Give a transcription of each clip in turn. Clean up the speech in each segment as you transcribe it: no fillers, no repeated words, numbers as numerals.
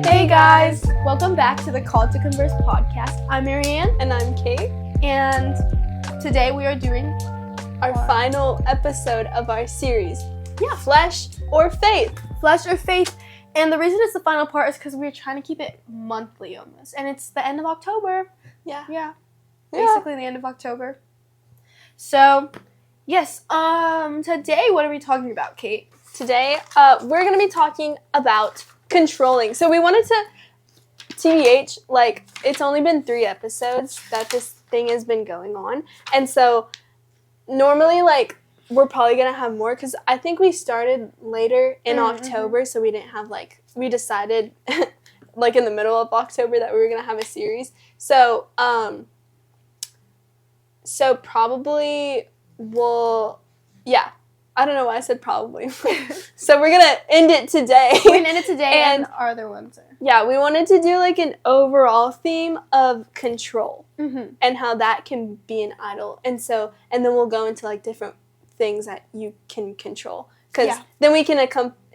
Hey guys, welcome back to the Call to Converse podcast. I'm Marianne. And I'm Kate. And today we are doing our final episode of our series. Yeah. Flesh or Faith. Flesh or Faith. And the reason it's the final part is because we're trying to keep it monthly almost. And it's the end of October. Yeah. Basically the end of October. So, yes, today what are we talking about, Kate? Today, we're going to be talking about controlling. So we wanted to, TBH, like, it's only been 3 episodes that this thing has been going on. And so, normally, like, we're probably going to have more because I think we started later in October, so we didn't have, like, we decided, like, in the middle of October that we were going to have a series. So, probably we'll, I don't know why I said probably. So we're going to end it today. We're going to end it today and our other ones. Yeah, we wanted to do like an overall theme of control and how that can be an idol. And then we'll go into like different things that you can control. Because then we can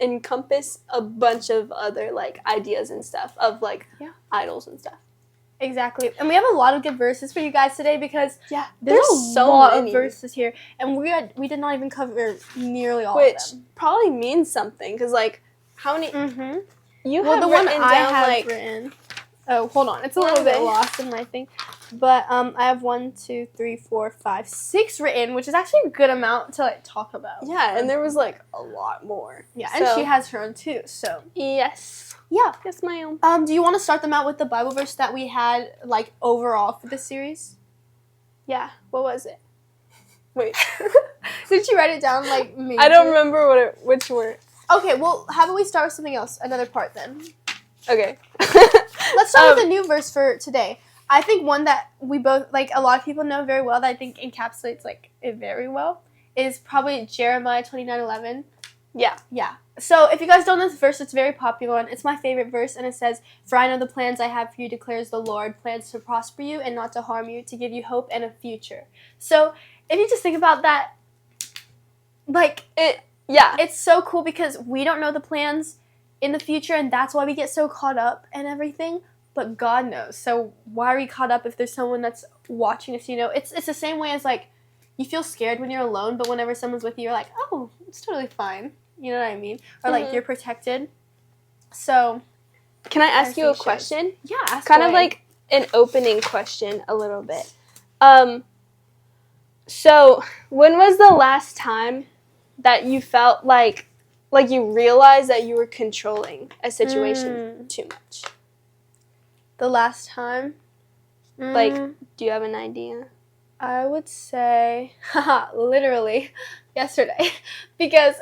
encompass a bunch of other like ideas and stuff of like idols and stuff. Exactly. And we have a lot of good verses for you guys today because there's so lot of verses here. And we did not even cover nearly all of them. Which probably means something because, like, how many... You well, have the written one down, I have like... written... Oh, hold on. It's a little bit lost in my thing. But I have 1, 2, 3, 4, 5, 6 written, which is actually a good amount to, like, talk about. Yeah, and there was, like, a lot more. Yeah, and she has her own, too, so... Yes. Yeah. Yes, ma'am. Do you want to start them out with the Bible verse that we had, like, overall for this series? Yeah. What was it? Wait. Did you write it down, like, major? I don't remember which word. Okay, well, how about we start with something else? Another part, then. Okay. Let's start with a new verse for today. I think one that we both, like, a lot of people know very well that I think encapsulates, like, it very well is probably Jeremiah 29:11. Yeah. Yeah. So, if you guys don't know this verse, it's a very popular one. It's my favorite verse, and it says, "For I know the plans I have for you, declares the Lord, plans to prosper you and not to harm you, to give you hope and a future." So, if you just think about that, like, it's so cool because we don't know the plans in the future, and that's why we get so caught up and everything, but God knows. So, why are we caught up if there's someone that's watching us, you know? It's the same way as, like, you feel scared when you're alone, but whenever someone's with you, you're like, oh, it's totally fine. You know what I mean? Or, like, you're protected. So, can I ask you a question? Yeah, ask kind away. of like an opening question a little bit. So, when was the last time that you felt like you realized that you were controlling a situation too much? The last time? Like, do you have an idea? I would say, literally, yesterday, because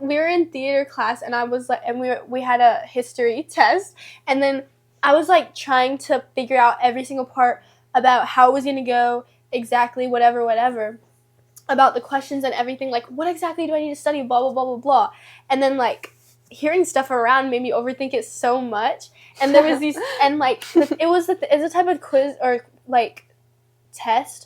we were in theater class, and I was like, and we had a history test, and then I was like trying to figure out every single part about how it was gonna go, exactly whatever, about the questions and everything, like what exactly do I need to study, blah blah blah blah blah, and then like hearing stuff around made me overthink it so much, and there was these, and like it's a type of quiz or like test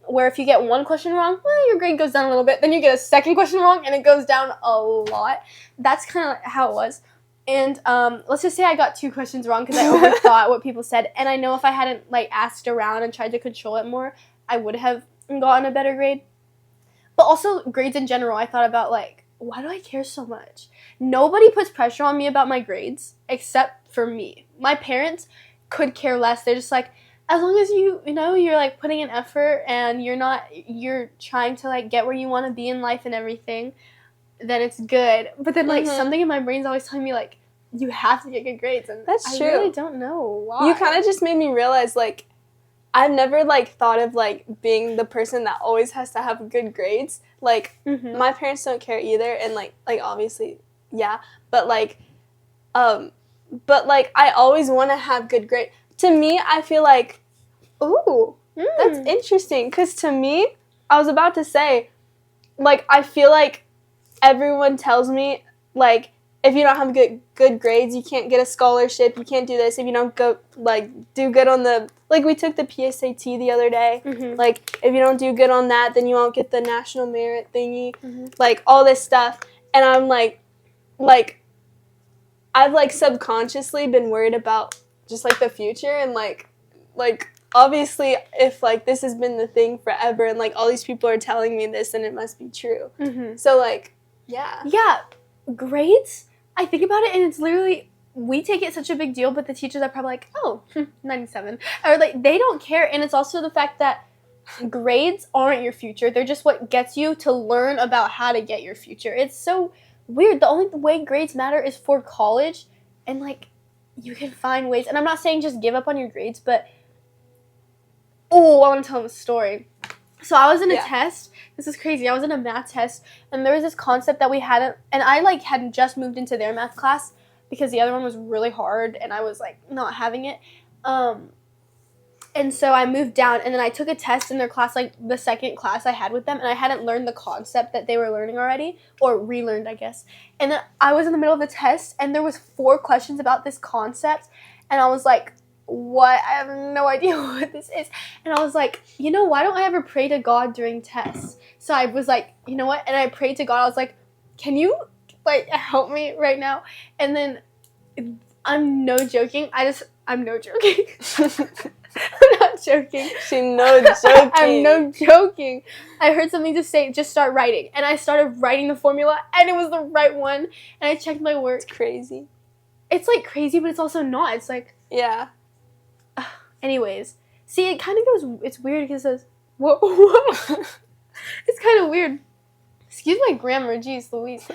where if you get one question wrong, well, your grade goes down a little bit. Then you get a second question wrong, and it goes down a lot. That's kind of how it was. And let's just say I got 2 questions wrong because I overthought what people said. And I know if I hadn't like asked around and tried to control it more, I would have gotten a better grade. But also grades in general, I thought about like, why do I care so much? Nobody puts pressure on me about my grades except for me. My parents could care less. They're just like, as long as you know, you're, like, putting in effort and you're trying to, like, get where you want to be in life and everything, then it's good. But then, like, something in my brain's always telling me, like, you have to get good grades. And that's true. I really don't know why. You kind of just made me realize, like, I've never, like, thought of, like, being the person that always has to have good grades. Like, my parents don't care either. And, like, obviously, yeah. But, like, I always want to have good grades. To me, I feel like, ooh, that's interesting. Because to me, I was about to say, like, I feel like everyone tells me, like, if you don't have good grades, you can't get a scholarship, you can't do this. If you don't go, like, do good on the, like, we took the PSAT the other day. Like, if you don't do good on that, then you won't get the national merit thingy. Like, all this stuff. And I'm like, like, I've, like, subconsciously been worried about just, like, the future and, like, obviously, if, like, this has been the thing forever and, like, all these people are telling me this, then it must be true. Mm-hmm. So, like, yeah. Yeah, grades, I think about it, and it's literally, we take it such a big deal, but the teachers are probably like, oh, 97. Or, like, they don't care, and it's also the fact that grades aren't your future. They're just what gets you to learn about how to get your future. It's so weird. The only way grades matter is for college, and, like, you can find ways. And I'm not saying just give up on your grades, but, oh, I want to tell them a story. So I was in a test. This is crazy. I was in a math test, and there was this concept that we hadn't, and I, like, hadn't just moved into their math class because the other one was really hard, and I was, like, not having it. And so I moved down, and then I took a test in their class, like, the second class I had with them, and I hadn't learned the concept that they were learning already, or relearned, I guess. And then I was in the middle of the test, and there was 4 questions about this concept, and I was like, what? I have no idea what this is. And I was like, you know, why don't I ever pray to God during tests? So I was like, you know what? And I prayed to God. I was like, can you, like, help me right now? And then, I'm no joking. I'm no joking. I'm not joking. She no joking. I'm no joking. I heard something to say, just start writing. And I started writing the formula, and it was the right one. And I checked my work. It's crazy. It's, like, crazy, but it's also not. It's, like... Yeah. Anyways. See, it kind of goes... It's weird because it says... Whoa. It's kind of weird. Excuse my grammar. Jeez Louise.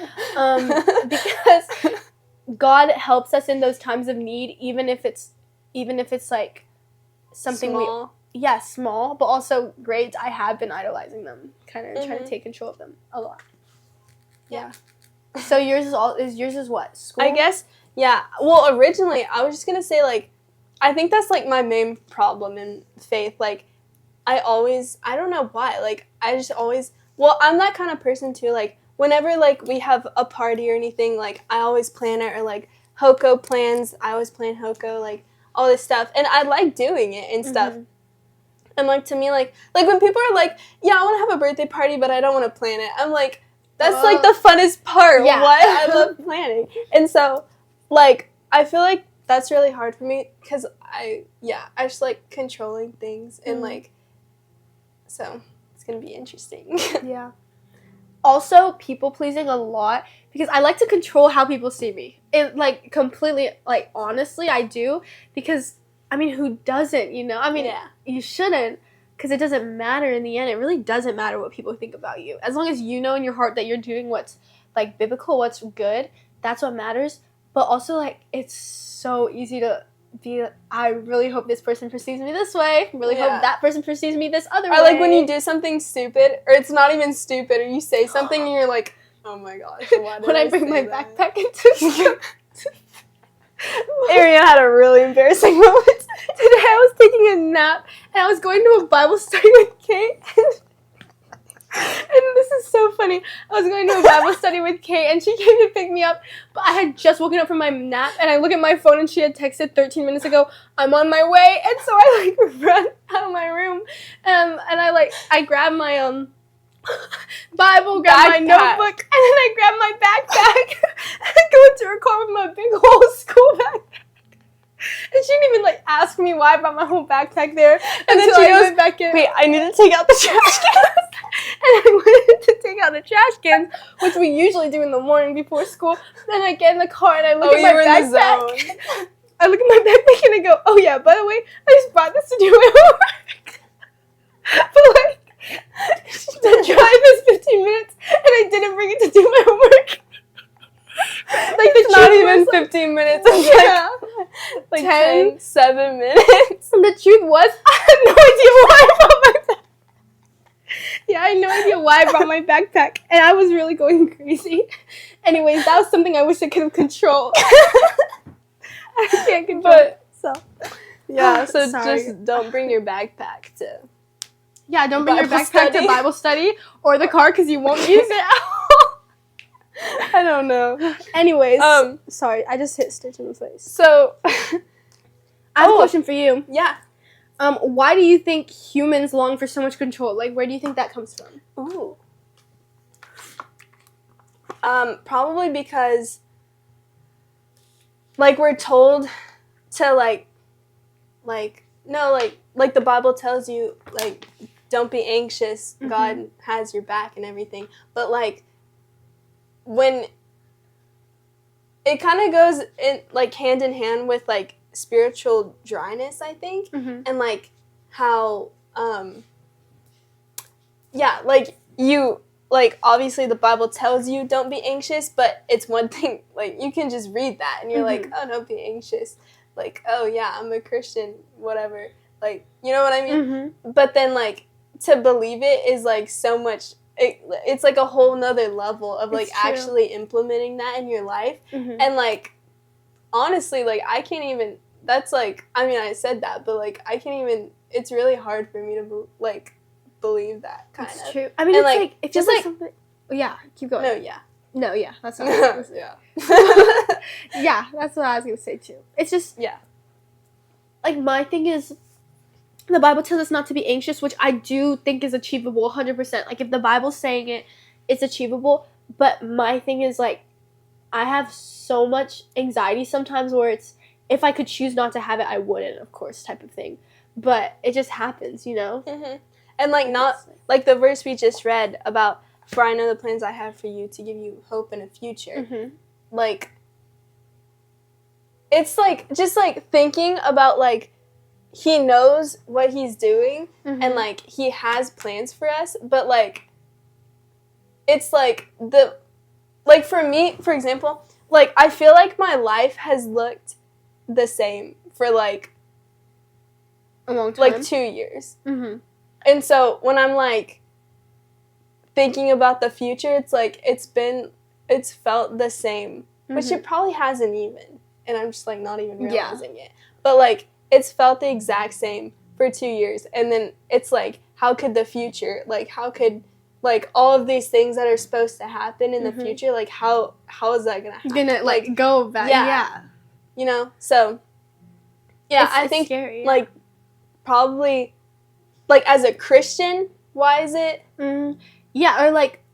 Because God helps us in those times of need, even if it's, like... something small. Small, but also grades. I have been idolizing them, kind of trying to take control of them a lot. Yeah. So yours is what? School? I guess, yeah. Well, originally, I was just going to say, like, I think that's, like, my main problem in faith. Like, I don't know why. Like, I just always, well, I'm that kind of person, too. Like, whenever, like, we have a party or anything, like, I always plan it, or, like, Hoko plans. I always plan Hoko, like, all this stuff, and I like doing it and stuff. And, like, to me, like when people are like, yeah, I want to have a birthday party, but I don't want to plan it, I'm like, that's like the funnest part. Yeah. What? I love planning. And so, like, I feel like that's really hard for me because I just like controlling things, and like, so it's gonna be interesting. Yeah. Also, people pleasing a lot, because I like to control how people see me. It, like, completely, like, honestly, I do, because, I mean, who doesn't, you know? I mean, you shouldn't, because it doesn't matter in the end. It really doesn't matter what people think about you. As long as you know in your heart that you're doing what's, like, biblical, what's good, that's what matters. But also, like, it's so easy to be, I really hope this person perceives me this way. Really hope that person perceives me this other way. Or, like, when you do something stupid, or it's not even stupid, or you say something and you're like, oh my gosh, why did when I bring my backpack into school. Ariana had a really embarrassing moment. Today I was taking a nap, and I was going to a Bible study with Kate. And this is so funny. I was going to a Bible study with Kate, and she came to pick me up, but I had just woken up from my nap, and I look at my phone, and she had texted 13 minutes ago, I'm on my way, and so I, like, run out of my room, and I grab my, Bible, grab my notebook, and then I grab my backpack, and I go into her car with my big whole school backpack. And she didn't even, like, ask me why I brought my whole backpack there. And then she goes, back in. Wait, I need to take out the trash cans. And I went to take out the trash cans, which we usually do in the morning before school. Then I get in the car and I look at my backpack. I look at my backpack and I go, oh yeah, by the way, I just brought this to do my homework. But, like, the drive is 15 minutes and I didn't bring it to do my homework. Like, it's not even 15 minutes. It's like 10, 7 minutes. And the truth was, I had no idea why I brought my backpack. Yeah, I had no idea why I brought my backpack. And I was really going crazy. Anyways, that was something I wish I could have controlled. I can't control it. So, yeah, so just don't bring your backpack to... Yeah, don't bring your backpack to Bible study or the car because you won't use it. I don't know. Anyways, sorry, I just hit Stitch in the face. So, I have a question for you. Yeah. Why do you think humans long for so much control? Like, where do you think that comes from? Ooh. Probably because like we're told to like no, like the Bible tells you, like, don't be anxious, God has your back and everything. But like when it kind of goes in like hand in hand with like spiritual dryness, I think, and like how yeah, like you, like obviously the Bible tells you don't be anxious, but it's one thing, like you can just read that and you're like, oh, don't be anxious, like, oh yeah, I'm a Christian, whatever, like, you know what I mean? But then like to believe it is like so much, it's like a whole nother level of like actually implementing that in your life. And like honestly, like I can't even, that's like, I mean, I said that, but like I can't even, it's really hard for me to like believe that kind of. It's true. I mean, and it's like it's just like something. Yeah, keep going. No, yeah, that's what I was gonna say. Yeah, that's what I was gonna say too. It's just like my thing is, the Bible tells us not to be anxious, which I do think is achievable 100%. Like if the Bible's saying it, it's achievable. But my thing is like, I have so much anxiety sometimes where it's, if I could choose not to have it, I wouldn't, of course, type of thing. But it just happens, you know? And like not, like the verse we just read about, for I know the plans I have for you to give you hope and a future. Like, it's like, just like thinking about like, he knows what he's doing and like he has plans for us, but like, it's like like for me, for example, like I feel like my life has looked the same for like a long time, like 2 years. And so when I'm like thinking about the future, it's like it's felt the same, which it probably hasn't even, and I'm just like not even realizing it. But like it's felt the exact same for 2 years, and then it's like, how could the future, like how could like all of these things that are supposed to happen in the future, like how is that gonna happen? Gonna like go back, you know? So I think scary, like probably like as a Christian, why is it? Or like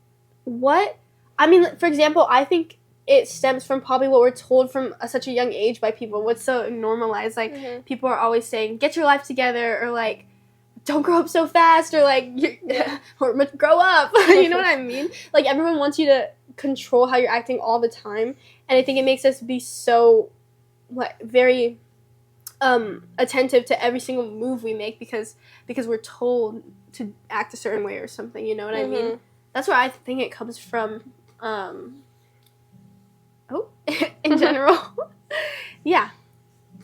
what? I mean, for example, I think it stems from probably what we're told from such a young age by people. What's so normalized, like people are always saying, "Get your life together," or like, "Don't grow up so fast," or like, or "Grow up." You know what I mean? Like everyone wants you to control how you're acting all the time, and I think it makes us be so, very attentive to every single move we make because we're told to act a certain way or something. You know what I mean? That's where I think it comes from. In general. Yeah.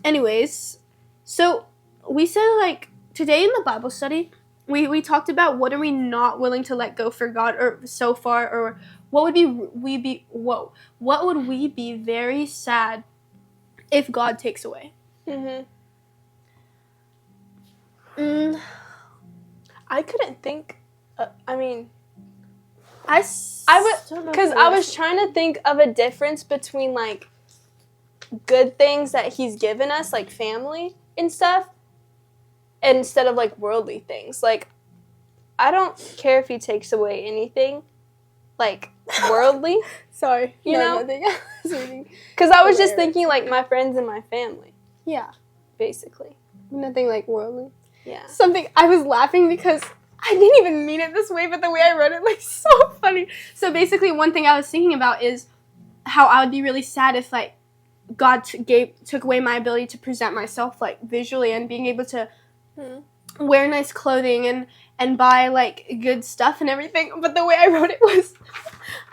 Anyways, so we said like today in the Bible study, we talked about what are we not willing to let go for God, or so far, or what would we be very sad if God takes away. I couldn't think. I mean, I was trying to think of a difference between like good things that he's given us, like family and stuff, instead of like worldly things. Like, I don't care if he takes away anything, like worldly. Sorry, you know, nothing. Because I was just thinking like my friends and my family. Yeah, basically. Nothing like worldly. Yeah. Something, I was laughing because I didn't even mean it this way, but the way I wrote it, like, so funny. So basically, one thing I was thinking about is how I would be really sad if, like, God took away my ability to present myself, like, visually, and being able to wear nice clothing and buy, like, good stuff and everything. But the way I wrote it was,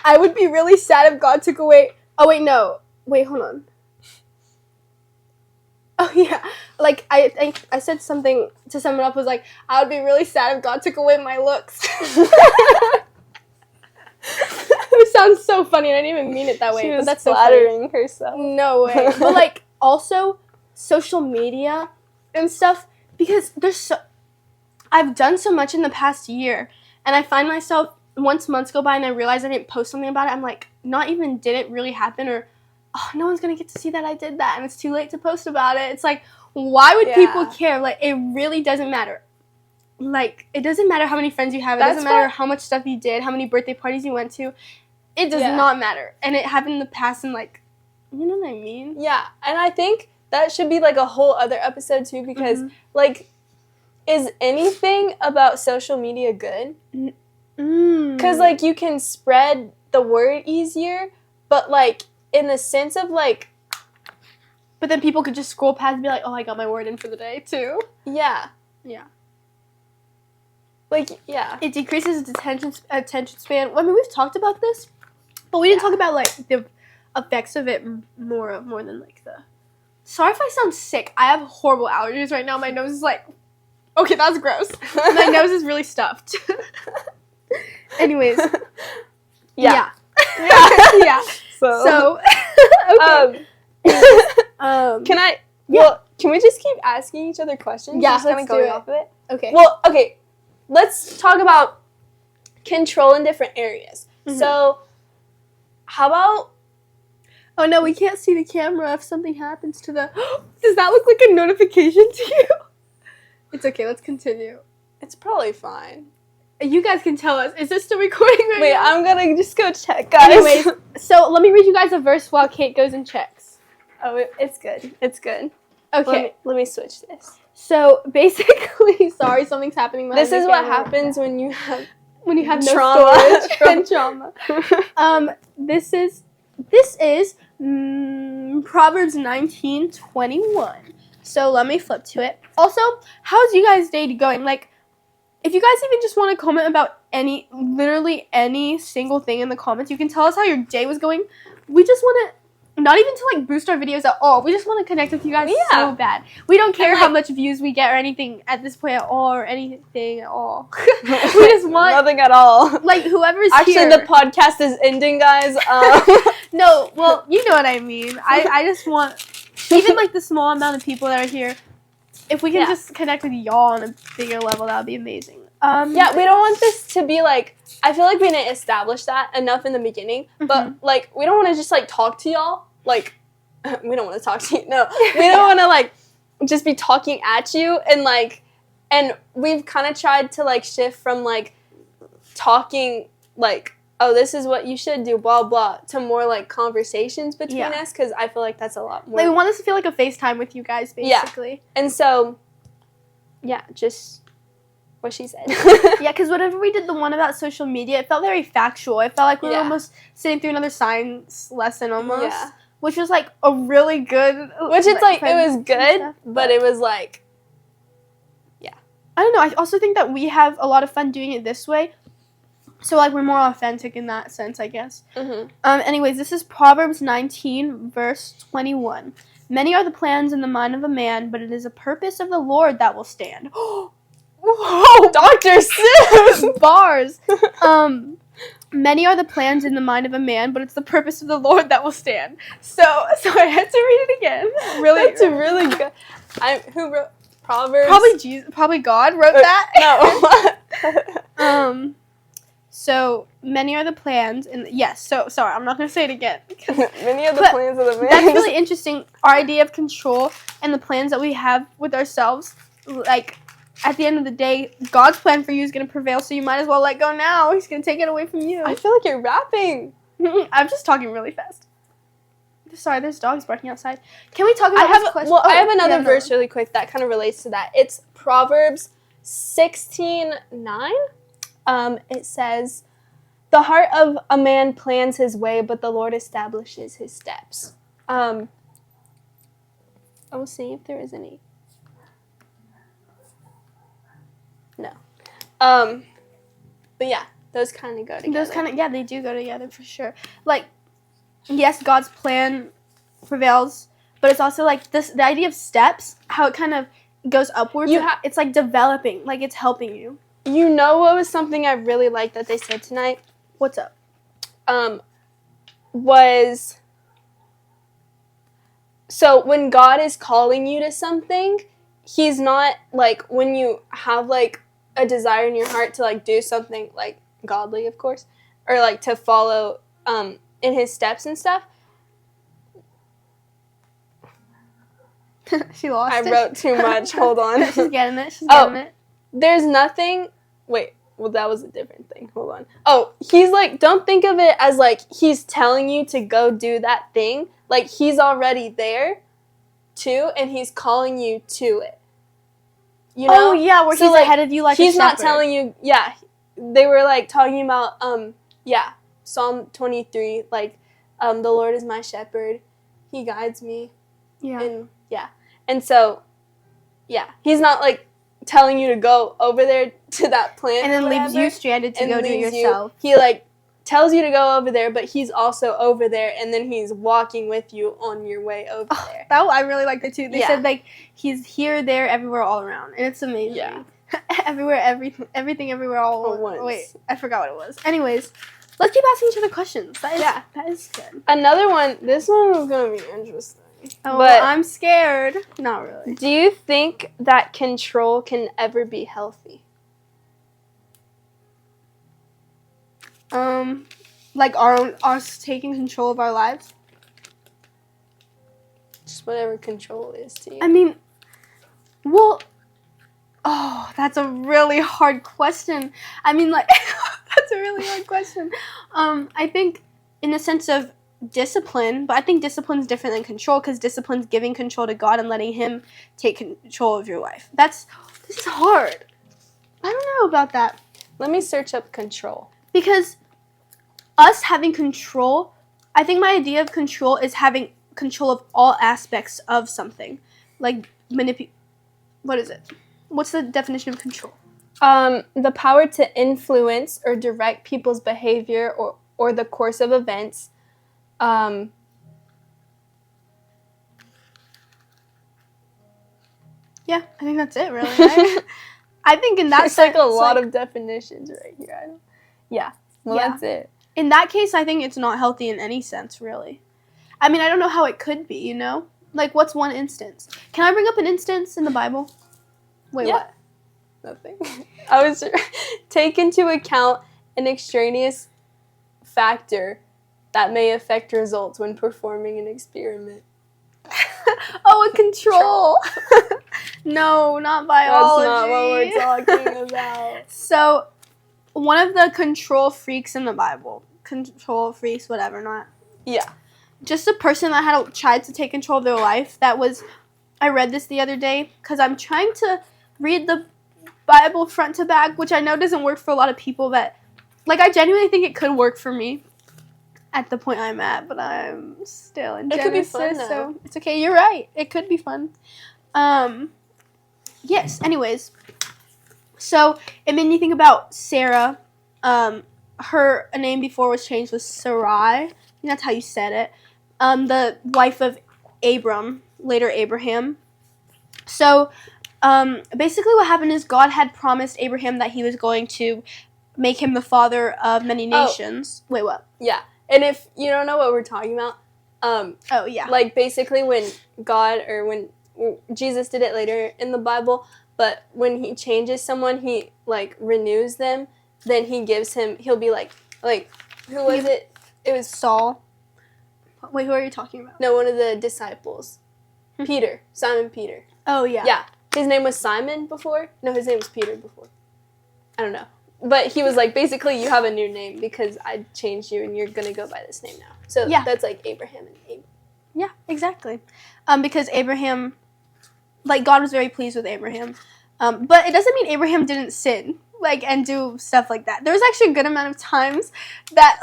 I would be really sad if God took away... Oh, wait, no. Wait, hold on. Oh, yeah. Like, I said something to sum it up, was like, I would be really sad if God took away my looks. It sounds so funny, and I didn't even mean it that way. She was but that's flattering herself. No way. But, like, also, social media and stuff, because I've done so much in the past year, and I find myself, once months go by and I realize I didn't post something about it, I'm like, not even did it really happen, or oh, no one's going to get to see that I did that, and it's too late to post about it. It's like, why would people care? Like, it really doesn't matter. Like, it doesn't matter how many friends you have. It doesn't matter how much stuff you did, how many birthday parties you went to. It does not matter. And it happened in the past, and, like, You know what I mean? Yeah, and I think that should be, like, a whole other episode, too, because, like, is anything about social media good? Because, like, you can spread the word easier, but, like, in the sense of, like... But then people could just scroll past and be like, oh, I got my word in for the day, too. Yeah. Yeah. Like, yeah. It decreases its attention span. I mean, we've talked about this, but we didn't talk about, like, the effects of it more than, like, the... Sorry if I sound sick. I have horrible allergies right now. My nose is, like... Okay, that's gross. My nose is really stuffed. Anyways. Yeah. Yeah. So okay. Can we just keep asking each other questions? Yeah, just kind of going off of it. Okay. Well, okay. Let's talk about control in different areas. So, how about... Oh no, we can't see the camera if something happens to the... Does that look like a notification to you? It's okay, let's continue. It's probably fine. You guys can tell us. Is this still recording right now? Wait, I'm gonna just go check, guys. Anyways, so let me read you guys a verse while Kate goes and checks. Oh, it's good. It's good. Okay. Let me switch this. So, basically, sorry, something's happening. This is what happens when you have no trauma. storage and trauma. This is Proverbs 19:21. So let me flip to it. Also, how's you guys' day going? Like, if you guys even just want to comment about literally any single thing in the comments, you can tell us how your day was going. We just want to, not even to, like, boost our videos at all. We just want to connect with you guys so bad. We don't care how much views we get or anything at this point at all, or anything at all. We just want... Nothing at all. Like, whoever's Actually, here... the podcast is ending, guys. No, well, you know what I mean. I just want... Even, like, the small amount of people that are here, if we can just connect with y'all on a bigger level, that would be amazing. Yeah, we don't want this to be, like... I feel like we didn't establish that enough in the beginning. But, like, we don't want to just, like, talk to y'all. Like, we don't want to talk to you. No. We don't want to, like, just be talking at you. And, like... And we've kind of tried to, like, shift from, like, talking, like... oh, this is what you should do, blah, blah, to more, like, conversations between us, because I feel like that's a lot more. Like, we want us to feel like a FaceTime with you guys, basically. Yeah. And so, yeah, just what she said. Yeah, because whenever we did the one about social media, it felt very factual. It felt like we were almost sitting through another science lesson, almost. Yeah. Which was, like, a really good... Which it's, like, it was good, but it was, like, yeah. I don't know. I also think that we have a lot of fun doing it this way. So, like, we're more authentic in that sense, I guess. Anyways, this is Proverbs 19, verse 21. Many are the plans in the mind of a man, but it is a purpose of the Lord that will stand. Whoa! Dr. Seuss! Bars! Many are the plans in the mind of a man, but it's the purpose of the Lord that will stand. So I had to read it again. Really? That's really good. Who wrote Proverbs? Probably God wrote that. No. So, many are the plans, so, sorry, I'm not going to say it again. Many are the plans of the man. That's really interesting, our idea of control and the plans that we have with ourselves. Like, at the end of the day, God's plan for you is going to prevail, so you might as well let go now. He's going to take it away from you. I feel like you're rapping. I'm just talking really fast. Sorry, there's dogs barking outside. Can we talk about this question? Well, I have another verse really quick that kind of relates to that. It's Proverbs 16:9. It says, the heart of a man plans his way, but the Lord establishes his steps. I'll see if there is any. No. But yeah, those kind of go together. They do go together for sure. Like, yes, God's plan prevails, but it's also like the idea of steps, how it kind of goes upwards. It's like developing, like it's helping you. You know what was something I really liked that they said tonight? What's up? Was... So, when God is calling you to something, he's not, like, when you have, like, a desire in your heart to, like, do something, like, godly, of course, or, like, to follow, in his steps and stuff. She lost it. I wrote too much. Hold on. She's getting it. There's nothing... Wait, well, that was a different thing. Hold on. Oh, he's like, don't think of it as, like, he's telling you to go do that thing. like he's already there too, and he's calling you to it. You know? Oh yeah, where So, he's like, ahead of you like he's a not shepherd. telling you. Yeah, they were like talking about Psalm 23, like the Lord is my shepherd, he guides me. Yeah. And so he's not like telling you to go over there to that plant And then or leaves whatever, you stranded to and go do it leaves you. yourself. He like tells you to go over there, but he's also over there, and then he's walking with you on your way over there. That I really liked it too. They Yeah. said like he's here, there, everywhere, all around, and it's amazing. Yeah. Everywhere, everything, everywhere, all At once. Wait, I forgot what it was. Anyways, let's keep asking each other questions. That is good. Another one. This one is gonna be interesting. Oh, but I'm scared. Not really. do you think that control can ever be healthy? Like us taking control of our lives. Just whatever control is to you. I mean, well, oh, that's a really hard question. I mean, like, that's a really hard question. I think in the sense of discipline, but I think discipline's different than control, because discipline's giving control to God and letting Him take control of your life. This is hard. I don't know about that. Let me search up control. Because us having control, I think my idea of control is having control of all aspects of something. Like what is it? What's the definition of control? The power to influence or direct people's behavior or the course of events. Yeah, I think that's it, really. Right? I think in that There's sense, like a lot of definitions right here. That's it. In that case, I think it's not healthy in any sense, really. I mean, I don't know how it could be, you know? Like, what's one instance? Can I bring up an instance in the Bible? Wait, Yeah. what? Nothing. I was take into account an extraneous factor that may affect results when performing an experiment. Oh, a control. No, not biology. That's not what we're talking about. So, one of the control freaks in the Bible, control freaks, whatever, not. Yeah. Just a person that had tried to take control of their life. I read this the other day because I'm trying to read the Bible front to back, which I know doesn't work for a lot of people, but, like, I genuinely think it could work for me at the point I'm at, but I'm still in Genesis. It could be fun, though. So it's okay. You're right. It could be fun. Yes, anyways. So, it made me think about Sarah. Her name before was changed was Sarai. I think that's how you said it. The wife of Abram, later Abraham. So, basically what happened is God had promised Abraham that he was going to make him the father of many nations. Wait, what? Yeah. And if you don't know what we're talking about, Oh, yeah. like basically when God or when Jesus did it later in the Bible, but when he changes someone, he like renews them, then he'll be like who was it? It was Saul. Wait, who are you talking about? No, one of the disciples. Peter. Simon Peter. Oh, yeah. Yeah. His name was Simon before? No, his name was Peter before. I don't know. But he was like, basically, you have a new name because I changed you and you're going to go by this name now. So Yeah. that's like Abraham and Abraham. Yeah, exactly. Because Abraham, like, God was very pleased with Abraham. But it doesn't mean Abraham didn't sin, like, and do stuff like that. There was actually a good amount of times that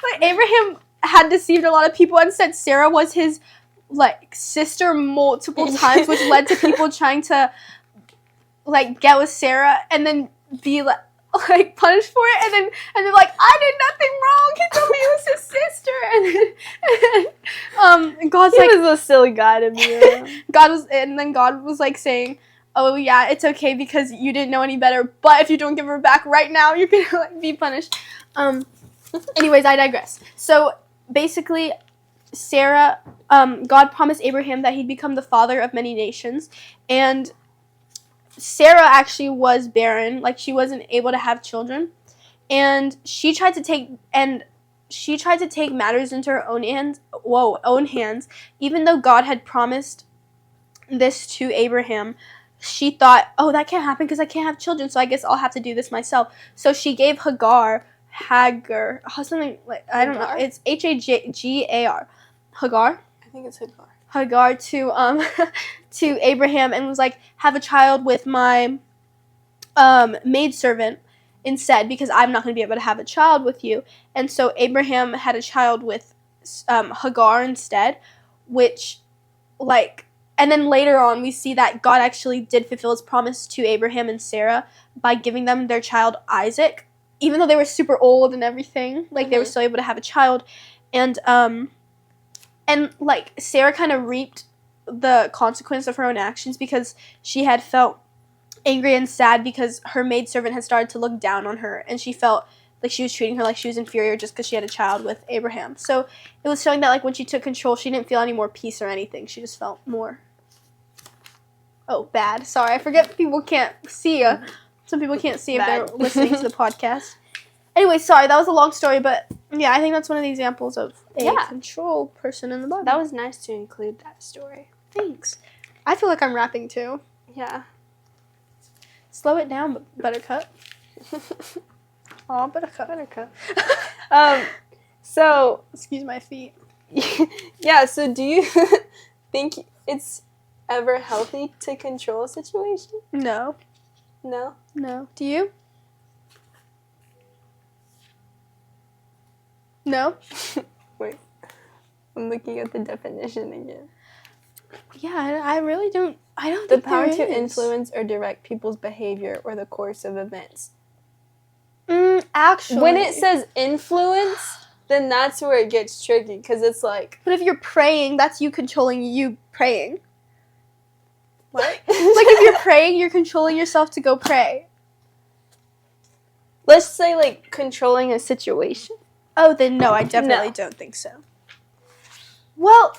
like, Abraham had deceived a lot of people and said Sarah was his, like, sister multiple times, which led to people trying to, like, get with Sarah and then be, like punished for it, and then like, I did nothing wrong. He told me it was his sister, and God's He like, was a silly guy to be around. God was like saying, oh yeah, it's okay because you didn't know any better, but if you don't give her back right now, you're gonna like be punished. Anyways, I digress. So basically, Sarah, God promised Abraham that he'd become the father of many nations, and Sarah actually was barren, like she wasn't able to have children, and she tried to take matters into her own hands. Even though God had promised this to Abraham, she thought, oh, that can't happen because I can't have children, so I guess I'll have to do this myself. So she gave Hagar, something like, I don't know, it's Hagar, Hagar. think it's Hagar. Hagar to to Abraham and was like, have a child with my maidservant instead, because I'm not going to be able to have a child with you. And so Abraham had a child with Hagar instead, which, like, and then later on we see that God actually did fulfill his promise to Abraham and Sarah by giving them their child Isaac, even though they were super old and everything. Like, they were still able to have a child. And like, Sarah kind of reaped the consequence of her own actions, because she had felt angry and sad because her maidservant had started to look down on her, and she felt like she was treating her like she was inferior just because she had a child with Abraham. So it was showing that, like, when she took control, she didn't feel any more peace or anything. She just felt more, bad. Sorry, I forget people can't see. Some people can't see if they're listening to the podcast. Anyway, sorry, that was a long story, but yeah, I think that's one of the examples of a control person in the Bible. That was nice to include that story. Thanks. I feel like I'm rapping too. Yeah. Slow it down, Buttercup. Aw, Buttercup. So... Excuse my feet. Yeah, so do you think it's ever healthy to control a situation? No. No? No. Do you? No? Wait. I'm looking at the definition again. Yeah, I really don't... I don't The think power there to is. influence or direct people's behavior or the course of events. Actually... When it says influence, then that's where it gets tricky, because it's like... But if you're praying, that's you controlling you praying. What? Like, if you're praying, you're controlling yourself to go pray. Let's say, like, controlling a situation. Oh, then no, I definitely don't think so. Well,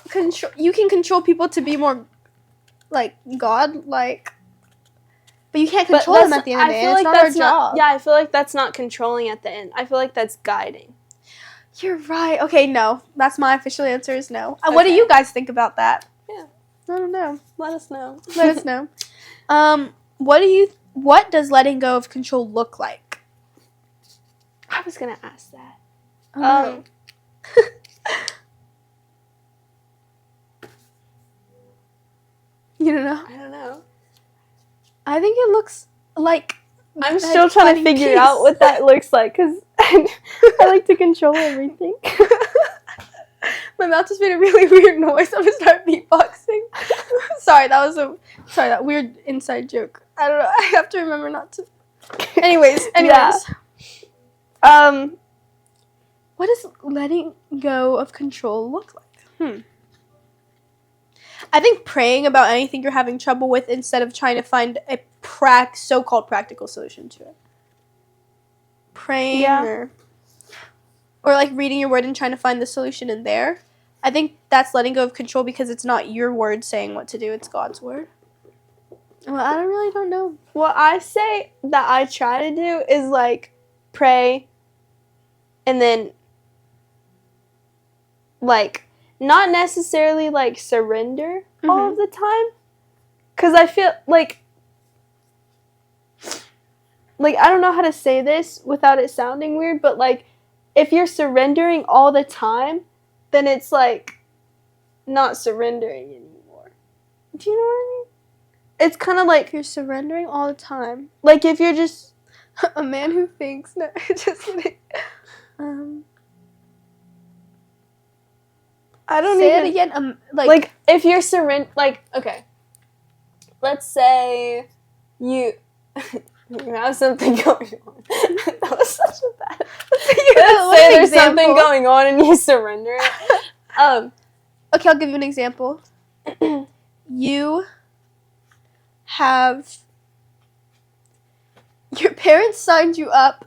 you can control people to be more, like, God-like. But you can't control them at the end of the day. It's not our job. Yeah, I feel like that's not controlling at the end. I feel like that's guiding. You're right. Okay, no. That's my official answer is no. What do you guys think about that? Yeah. I don't know. Let us know. Let us know. What does letting go of control look like? I was going to ask that. No. You don't know? I don't know. I think it looks like... I'm still trying to figure out what that looks like, because I like to control everything. My mouth just made a really weird noise. I'm going to start beatboxing. Sorry, that weird inside joke. I don't know. I have to remember not to... Anyways. Yeah. What does letting go of control look like? I think praying about anything you're having trouble with instead of trying to find a so-called practical solution to it. Praying or like reading your word and trying to find the solution in there. I think that's letting go of control, because it's not your word saying what to do, it's God's word. Well, I really don't know. What I say that I try to do is, like, pray and then, like, not necessarily, like, surrender all of the time. Because I feel like, I don't know how to say this without it sounding weird, but, like, if you're surrendering all the time, then it's, like, not surrendering anymore. Do you know what I mean? It's kind of like... If you're surrendering all the time. Like, if you're just... A man who thinks... No, just kidding. I don't Say even... it again. Like, if you're like, okay. Let's say you have something going on. That was such a bad... Let's say there's something going on and you surrender it. Okay, I'll give you an example. You have... Your parents signed you up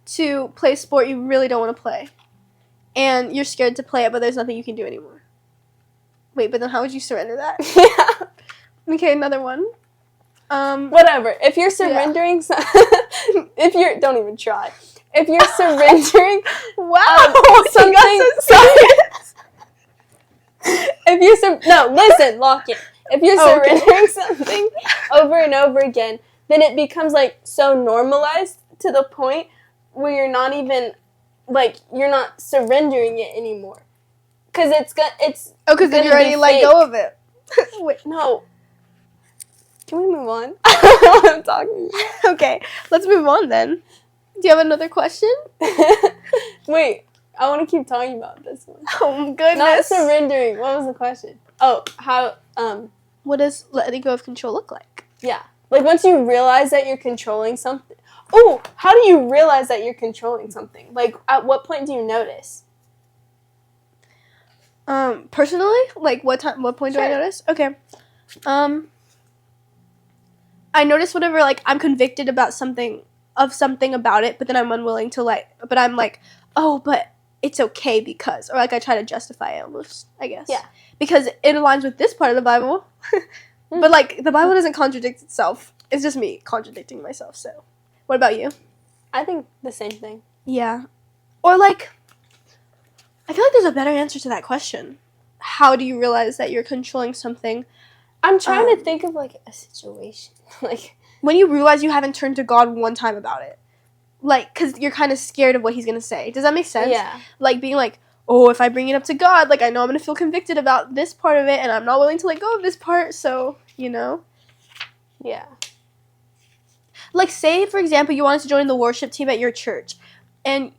to play a sport you really don't want to play. And you're scared to play it, but there's nothing you can do anymore. Wait, but then how would you surrender that? Yeah. Okay, another one. Whatever. If you're surrendering... if you're... Don't even try. If you're surrendering... Wow! Something... If you're... No, listen, lock in. If you're surrendering something over and over again, then it becomes, like, so normalized to the point where you're not even... Like, you're not surrendering it anymore. Because it's Oh, because then you already let go of it. Wait, no. Can we move on? I'm talking. Okay, let's move on then. Do you have another question? Wait, I want to keep talking about this one. Oh, goodness. Not surrendering. What was the question? Oh, how, What does letting go of control look like? yeah. Like, once you realize that you're controlling something. Oh, how do you realize that you're controlling something? Like, at what point do you notice? Personally? Like, what point do I notice? Okay. I notice whenever, like, I'm convicted about something about it, but then I'm unwilling to, like, but I'm like, oh, but it's okay because, or, like, I try to justify it almost, I guess. Yeah. Because it aligns with this part of the Bible. But, like, the Bible doesn't contradict itself. It's just me contradicting myself, so. What about you? I think the same thing. Yeah. Or, like, I feel like there's a better answer to that question. How do you realize that you're controlling something? I'm trying to think of, like, a situation. Like, when you realize you haven't turned to God one time about it. Like, because you're kind of scared of what he's going to say. Does that make sense? yeah. Like, being like, oh, if I bring it up to God, like, I know I'm going to feel convicted about this part of it, and I'm not willing to let go of this part, so, you know? Yeah. Like, say, for example, you wanted to join the worship team at your church, and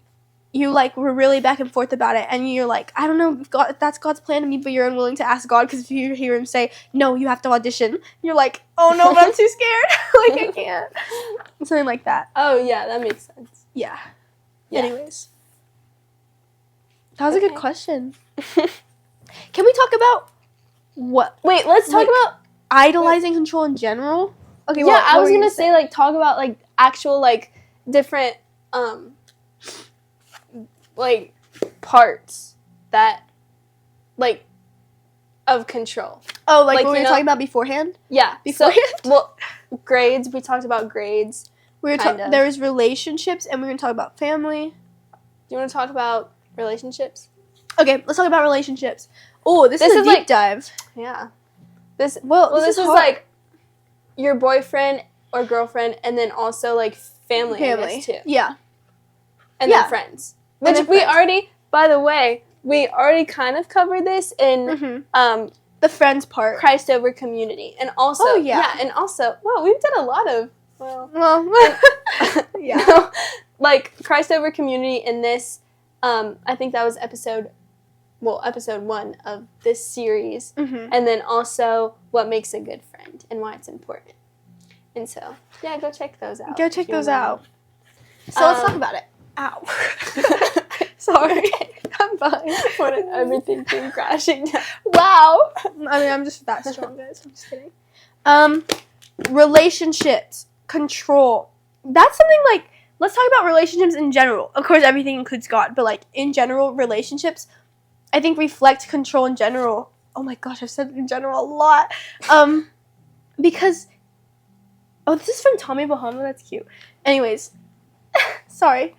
you, like, were really back and forth about it, and you're like, I don't know if that's God's plan to me, but you're unwilling to ask God, because if you hear him say, no, you have to audition, you're like, oh, no, but I'm too scared. Like, I can't. Something like that. Oh, yeah, that makes sense. Yeah. Yeah. Anyways. That was a good question. Can we talk about what? Wait, let's talk about idolizing control in general. Okay. Yeah, I was gonna say, like, talk about, like, actual, like, different like, parts that, like, of control. Oh, like what we were talking about beforehand. Yeah. Beforehand. So, well, grades. We talked about grades. We were there was relationships, and we were gonna talk about family. Do you want to talk about relationships? Okay, let's talk about relationships. Oh, this is a deep like, dive. Yeah. This is like your boyfriend or girlfriend, and then also, like, family. I guess, too. Yeah. And then friends. Which already, by the way, we already kind of covered this in the friends part. Christ over community. And also, and also, well, we've done a lot of, yeah. No, like, Christ over community in this, I think that was episode 1 of this series. And then also what makes a good friend and why it's important. And so, yeah, go check those out. Go check those out. So let's talk about it. Ow. Sorry. I'm fine. What if everything came crashing down? Wow. I mean, I'm just that strong, guys. I'm just kidding. Relationships. Control. That's something, like, let's talk about relationships in general. Of course, everything includes God, but, like, in general, relationships, I think, reflect control in general. Oh my gosh, I've said in general a lot. Because, oh, this is from Tommy Bahama. That's cute. Anyways, sorry.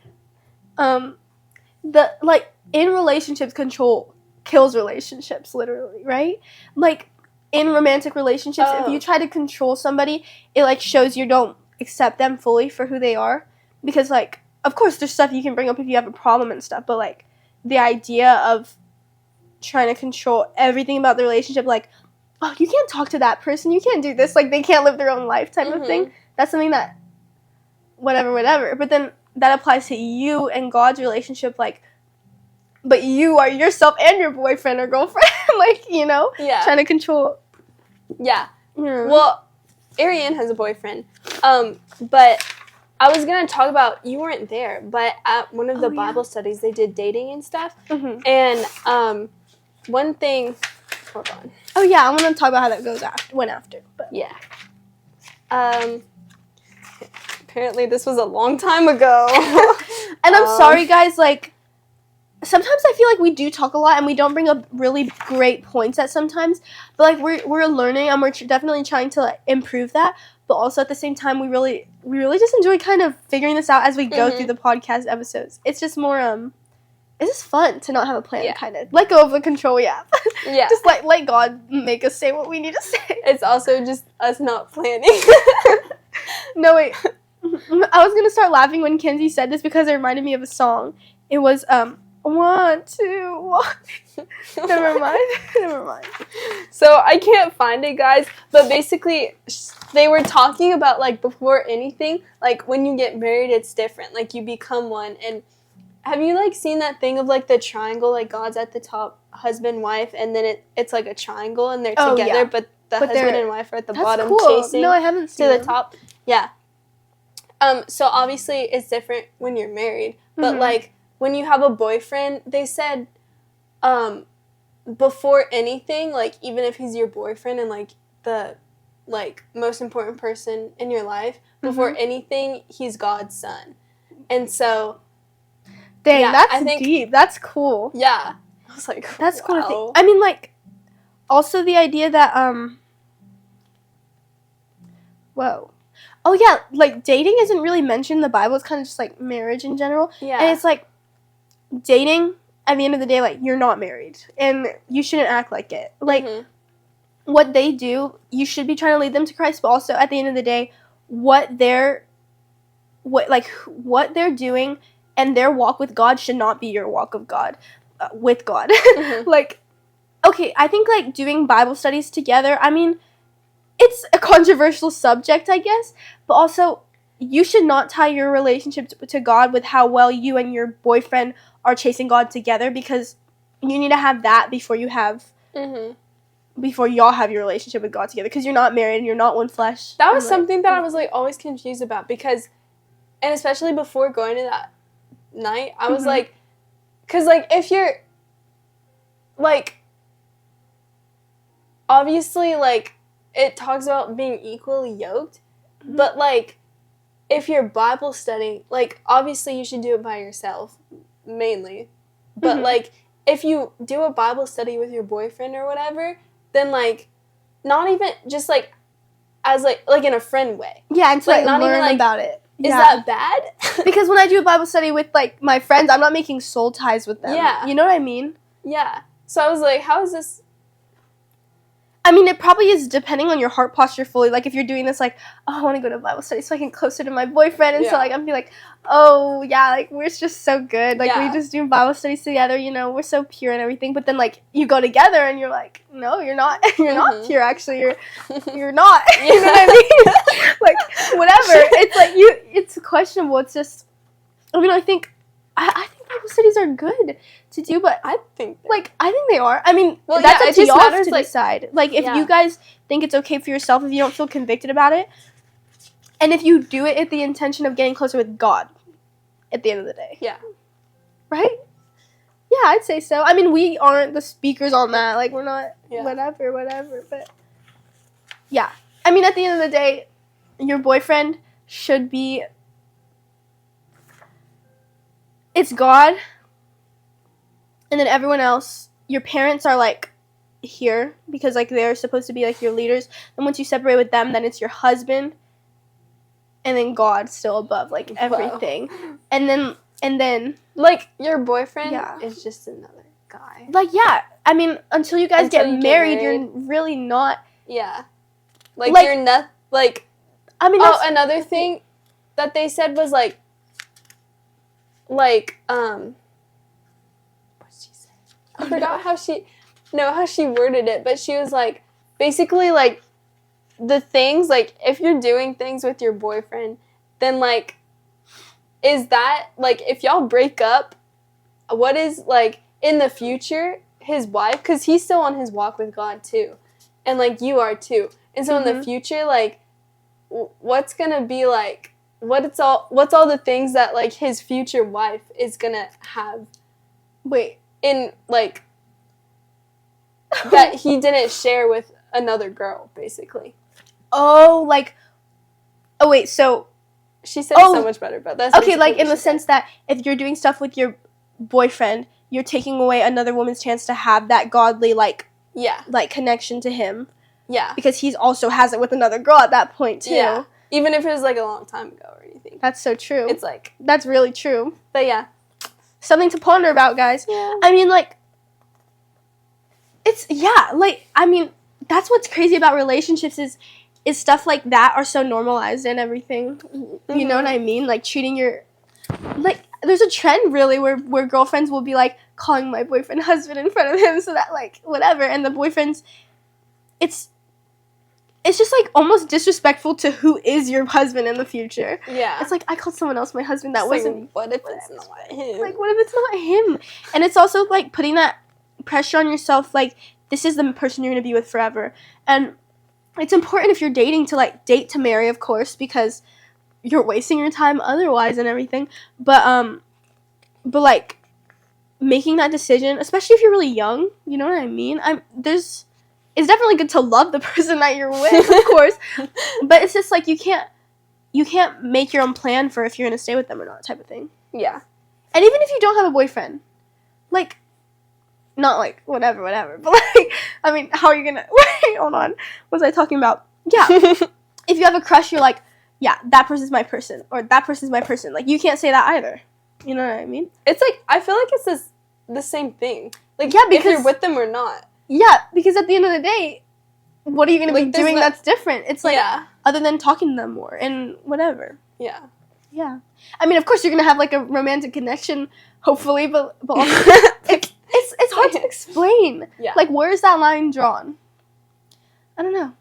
In relationships, control kills relationships, literally, right? Like, in romantic relationships, if you try to control somebody, it, like, shows you don't accept them fully for who they are. Because, like, of course, there's stuff you can bring up if you have a problem and stuff, but, like, the idea of trying to control everything about the relationship, like, oh, you can't talk to that person, you can't do this, like, they can't live their own life type of thing, that's something that, whatever. But then that applies to you and God's relationship, like, but you are yourself and your boyfriend or girlfriend, like, you know? Yeah. Trying to control. Yeah. Well, Ariane has a boyfriend, but I was going to talk about, you weren't there, but at one of the Bible studies, they did dating and stuff, and one thing, hold on. Oh, yeah, I want to talk about how that went after. But. Yeah. Apparently this was a long time ago. And I'm sorry, guys, like, sometimes I feel like we do talk a lot and we don't bring up really great points at sometimes, but, like, we're learning and we're definitely trying to, like, improve that, but also at the same time we really just enjoy kind of figuring this out as we go through the podcast episodes. It's just more it's just fun to not have a plan, kind of let go of the control just let God make us say what we need to say. It's also just us not planning. No, wait, I was gonna start laughing when Kenzie said this because it reminded me of a song. It was 1, 2, 1. Never mind. So I can't find it, guys, but basically they were talking about, like, before anything, like, when you get married, it's different. Like, you become one. And have you, like, seen that thing of, like, the triangle, like, God's at the top, husband, wife, and then it's like a triangle, and they're together, but husband and wife are at the bottom, cool. chasing No, I haven't seen to the them. top. Yeah. So obviously it's different when you're married, but, like, when you have a boyfriend, they said, before anything, like, even if he's your boyfriend and, like, the, like, most important person in your life, before anything, he's God's son. And so, dang, yeah, that's I think, deep. That's cool. Yeah. I was like, that's wow. cool to think. I mean, like, also the idea that, whoa. Oh, yeah, like, dating isn't really mentioned in the Bible. It's kind of just, like, marriage in general. Yeah. And it's, like, dating, at the end of the day, like, you're not married. And you shouldn't act like it. Like, what they do, you should be trying to lead them to Christ, but also, at the end of the day, what they're doing and their walk with God should not be your walk of God, with God. Like, okay, I think, like, doing Bible studies together, I mean, it's a controversial subject, I guess, but also, you should not tie your relationship to God with how well you and your boyfriend are chasing God together, because you need to have that before you have, before y'all have your relationship with God together, because you're not married and you're not one flesh. That was something that I was, like, always confused about, because, and especially before going to that night, I was like, because, like, if you're, like, obviously, like, it talks about being equally yoked, but, like, if you're Bible studying, like, obviously you should do it by yourself, mainly, but, like, if you do a Bible study with your boyfriend or whatever, then, like, not even just, like, as, like in a friend way. Yeah, and to, like, not learn even, like, about it. Is that bad? Because when I do a Bible study with, like, my friends, I'm not making soul ties with them. Yeah. You know what I mean? Yeah. So I was like, how is this? I mean, it probably is depending on your heart posture fully. Like, if you're doing this, like, oh, I want to go to Bible study so I can get closer to my boyfriend. And so, like, I'm be like, oh, yeah, like, we're just so good. Like, we just do Bible studies together, you know, we're so pure and everything. But then, like, you go together and you're like, no, you're not. You're not pure, actually. You're not. You know what I mean? Like, whatever. It's, like, it's questionable. It's just, I mean, I think Bible studies are good to do, but I think they are. I mean, that's up to y'all to decide. Like, if you guys think it's okay for yourself, if you don't feel convicted about it, and if you do it at the intention of getting closer with God at the end of the day. Yeah. Right? Yeah, I'd say so. I mean, we aren't the speakers on that. Like, we're not whatever, but yeah. I mean, at the end of the day, your boyfriend should be, it's God, and then everyone else, your parents are, like, here, because, like, they're supposed to be, like, your leaders, and once you separate with them, then it's your husband, and then God still above, like, everything. Wow. And then, like, your boyfriend is just another guy. Like, yeah, I mean, until you guys get married, you're really not. Yeah. Like you're not, like, I mean, another thing that they said was, like, what did she say? I forgot how she worded it, but she was like, basically, like, the things, like, if you're doing things with your boyfriend, then, like, is that, like, if y'all break up, what is, like, in the future, his wife, because he's still on his walk with God, too, and, like, you are, too, and so in the future, like, what's gonna be, like, what's all the things that, like, his future wife is gonna have in, like, that he didn't share with another girl, basically. So she said it so much better, but that's okay, like, in the sense that if you're doing stuff with your boyfriend, you're taking away another woman's chance to have that godly, like, connection to him. Yeah. Because he also has it with another girl at that point, too. Yeah. Even if it was, like, a long time ago or anything. That's so true. It's, like... That's really true. But, yeah. Something to ponder about, guys. Yeah. I mean, like... I mean, that's what's crazy about relationships is stuff like that are so normalized and everything. You know what I mean? Like, treating your... Like, there's a trend really where girlfriends will be like calling my boyfriend husband in front of him so that like whatever, and the boyfriends, it's just like almost disrespectful to who is your husband in the future. Yeah. It's like I called someone else my husband. That It's wasn't. like, what if it's not him? Like, what if it's not him? And it's also like putting that pressure on yourself. Like, this is the person you're gonna be with forever, and it's important if you're dating to like date to marry, of course, because you're wasting your time otherwise and everything. But like making that decision, especially if you're really young, you know what I mean? It's definitely good to love the person that you're with, of course. But it's just like you can't make your own plan for if you're gonna stay with them or not, type of thing. Yeah. And even if you don't have a boyfriend, like, not like whatever, but like, I mean, how are you gonna? Wait, hold on. What was I talking about? Yeah. If you have a crush, you're like, yeah, that person's my person, or that person's my person. Like, you can't say that either. You know what I mean? It's like, I feel like it's the same thing. Like, Yeah, because if you're with them or not. Yeah, because at the end of the day, what are you gonna be doing that's different? It's like, other than talking to them more and whatever. Yeah. Yeah. I mean, of course, you're gonna have like a romantic connection, hopefully, but also, it's hard to explain. Yeah. Like, where is that line drawn? I don't know.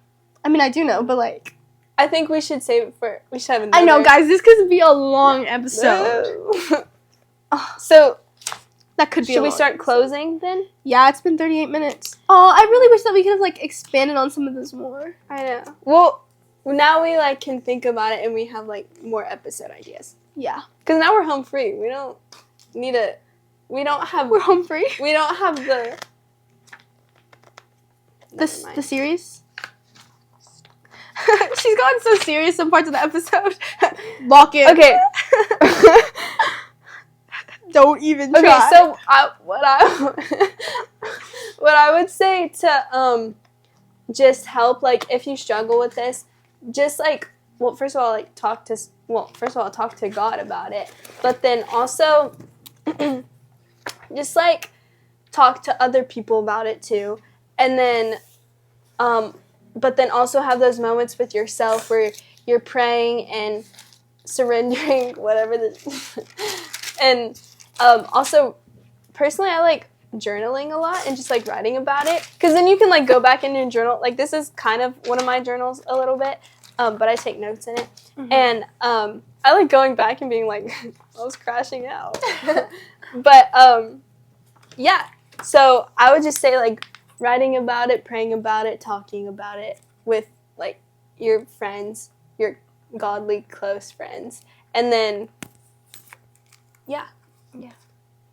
I mean, I do know, but like, I think we should save it for. We should have another. I know, guys. This could be a long episode. So that could be. Should we start closing then? Yeah, it's been 38 minutes. Oh, I really wish that we could have like expanded on some of this more. I know. Well, now we like can think about it and we have like more episode ideas. Yeah. Because now we're home free. We don't need a. We don't have. We're home free. We don't have the series. She's gotten so serious some parts of the episode. Lock it. Okay. Don't even try. Okay, so what I would say to just help, like, if you struggle with this, just like, well, first of all, like talk to God about it, but then also just like talk to other people about it too, and then but then also have those moments with yourself where you're praying and surrendering whatever and also personally I like journaling a lot and just like writing about it, because then you can like go back in your journal. Like, this is kind of one of my journals a little bit, but I take notes in it. Mm-hmm. And I like going back and being like, I was crashing out. But yeah, so I would just say like writing about it, praying about it, talking about it with like your friends, your godly close friends, and then yeah,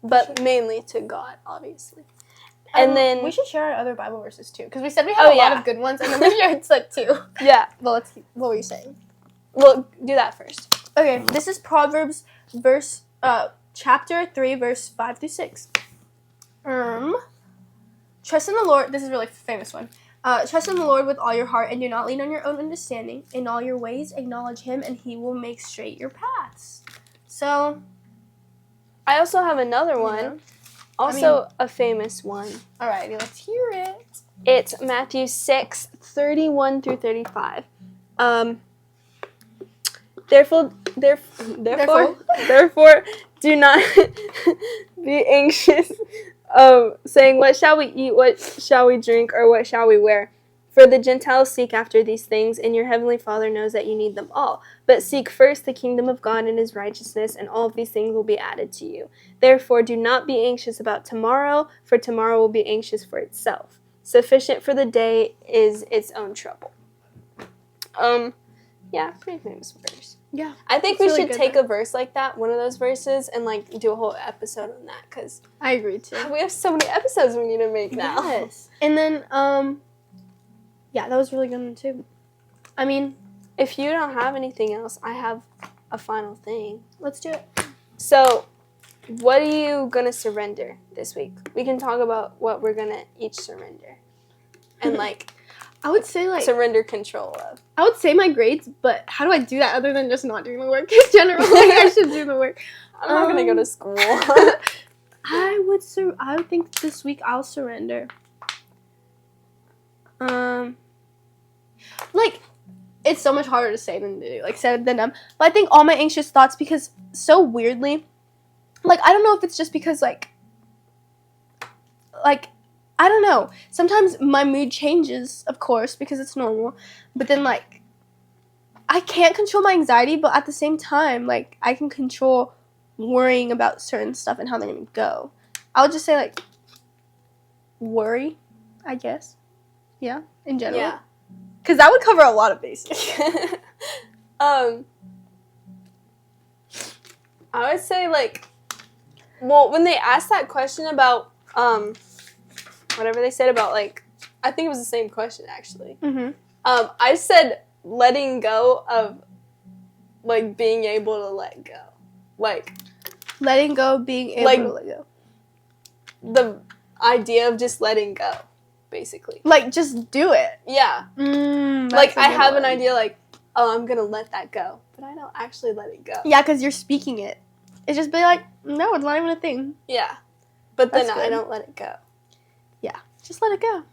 but mainly to God, obviously. And then we should share our other Bible verses too, because we said we had a lot of good ones, and then we shared like two. Yeah. Well, what were you saying? We'll do that first. Okay, this is Proverbs chapter 3, verse 5 through 6. Trust in the Lord. This is a really famous one. Trust in the Lord with all your heart, and do not lean on your own understanding. In all your ways, acknowledge Him, and He will make straight your paths. So, I also have another one. Also, a famous one. Alrighty, let's hear it. It's Matthew 6:31 through 35. Therefore, do not be anxious, saying, what shall we eat, what shall we drink, or what shall we wear? For the Gentiles seek after these things, and your heavenly Father knows that you need them all. But seek first the kingdom of God and His righteousness, and all of these things will be added to you. Therefore, do not be anxious about tomorrow, for tomorrow will be anxious for itself. Sufficient for the day is its own trouble. Yeah, pretty famous verse. Yeah. I think we should take a verse like that, one of those verses, and like do a whole episode on that, because I agree too. We have so many episodes we need to make now. Yes. And then, yeah, that was really good one too. I mean, if you don't have anything else, I have a final thing. Let's do it. So, what are you going to surrender this week? We can talk about what we're going to each surrender. And like, I would say like surrender control of. I would say my grades, but how do I do that other than just not doing the work? Generally, I should do the work. I'm not going to go to school. I would think this week I'll surrender. Like, it's so much harder to say than to do, like said than done. But I think all my anxious thoughts, because so weirdly, like, I don't know if it's just because, like, I don't know. Sometimes my mood changes, of course, because it's normal. But then, like, I can't control my anxiety, but at the same time, like, I can control worrying about certain stuff and how they're going to go. I'll just say, like, worry, I guess. Yeah, in general. Yeah. Because that would cover a lot of bases. I would say, like, well, when they asked that question about, whatever they said about, like, I think it was the same question, actually. Mm-hmm. I said letting go of, like, being able to let go. Like, Letting go, being able like, to let go. The idea of just letting go, basically. Like, just do it. Yeah. Like, I have an idea, like, oh, I'm going to let that go. But I don't actually let it go. Yeah, because you're speaking it. It's just be like, no, it's not even a thing. Yeah. But then That's I good. don't let it go. Yeah. Just let it go.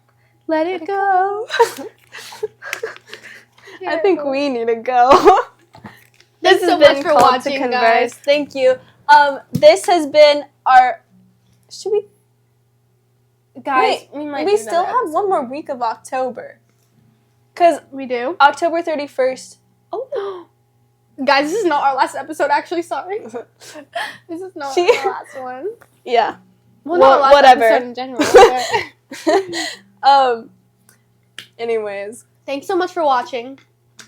Let it go. I think we need to go. Thanks so much for watching, guys. Thank you. This has been our... Should we... Guys, Wait, we still have one more week of October. Because we do. October 31st... Oh. Guys, this is not our last episode, actually. Sorry. This is not our last one. Yeah. Well, not our last whatever. episode in general. But anyways. Thanks so much for watching.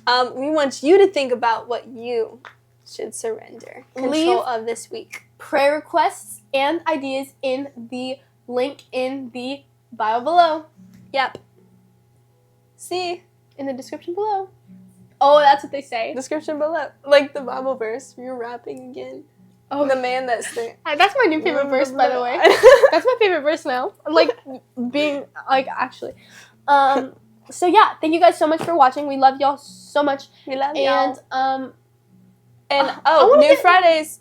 We want you to think about what you should surrender control of this week. Prayer requests and ideas in the link in the bio below. Yep. See? In the description below. Oh, that's what they say. Description below. Like the Bible verse. You're rapping again. Oh, the man that's there. That's my new favorite verse, by the way. That's my favorite verse now. Like, being, like, actually. So, yeah, thank you guys so much for watching. We love y'all so much. We love y'all. And, New Fridays.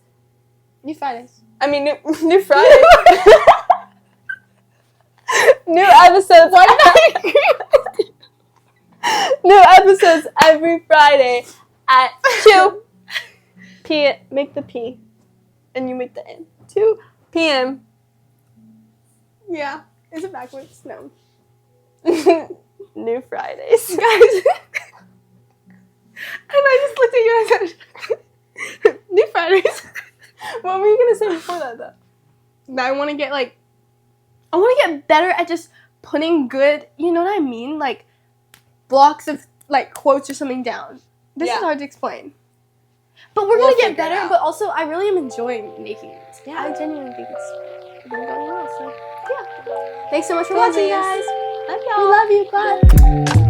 New Fridays. I mean, new Fridays. New episodes. Why did I agree? New episodes every Friday at 2 p.m. Make the P. And you make the N. 2 p.m. Yeah. Is it backwards? No. New Fridays. Guys. And I just looked at you and I said, New Fridays. What were you going to say before that, though? I want to get better at just putting good, you know what I mean? Like, blocks of, like, quotes or something down. This is hard to explain. But we're going to get better, but also I really am enjoying making it. Yeah. I genuinely think it's been going well, so, yeah. Thanks so much for watching, guys. Love y'all. We love you. Bye.